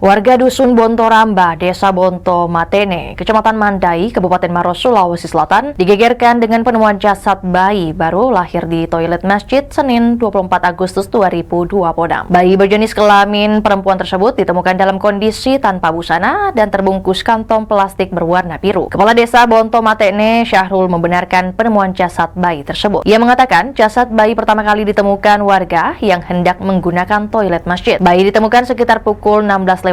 Warga Dusun Bontoramba, Desa Bonto Matene, Kecamatan Mandai, Kabupaten Maros, Sulawesi Selatan, digegerkan dengan penemuan jasad bayi baru lahir di toilet masjid Senin 24 Agustus 2026. Bayi berjenis kelamin perempuan tersebut ditemukan dalam kondisi tanpa busana dan terbungkus kantong plastik berwarna biru. Kepala Desa Bonto Matene, Syahrul, membenarkan penemuan jasad bayi tersebut. Ia mengatakan jasad bayi pertama kali ditemukan warga yang hendak menggunakan toilet masjid. Bayi ditemukan sekitar pukul 16:05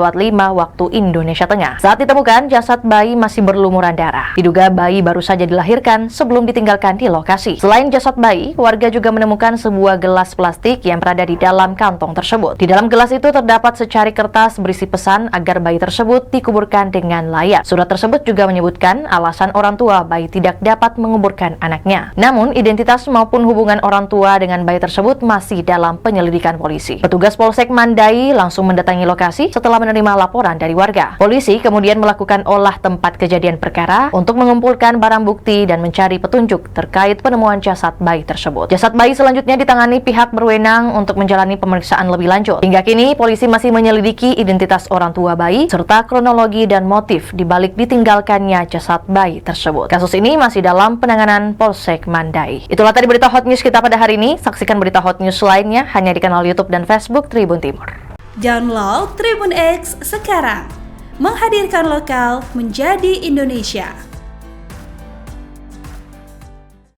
waktu Indonesia Tengah. Saat ditemukan, jasad bayi masih berlumuran darah. Diduga bayi baru saja dilahirkan sebelum ditinggalkan di lokasi. Selain jasad bayi, warga juga menemukan sebuah gelas plastik yang berada di dalam kantong tersebut. Di dalam gelas itu terdapat secari kertas berisi pesan agar bayi tersebut dikuburkan dengan layak. Surat tersebut juga menyebutkan alasan orang tua bayi tidak dapat menguburkan anaknya. Namun, identitas maupun hubungan orang tua dengan bayi tersebut masih dalam penyelidikan polisi. Petugas Polsek Mandai langsung mendatangi lokasi setelah menerima laporan dari warga. Polisi kemudian melakukan olah tempat kejadian perkara untuk mengumpulkan barang bukti dan mencari petunjuk terkait penemuan jasad bayi tersebut. Jasad bayi selanjutnya ditangani pihak berwenang untuk menjalani pemeriksaan lebih lanjut. Hingga kini, polisi masih menyelidiki identitas orang tua bayi serta kronologi dan motif dibalik ditinggalkannya jasad bayi tersebut. Kasus ini masih dalam penanganan Polsek Mandai. Itulah tadi berita hot news kita pada hari ini. Saksikan berita hot news lainnya hanya di kanal YouTube dan Facebook Tribun Timur. Download Tribun X sekarang, menghadirkan lokal menjadi Indonesia.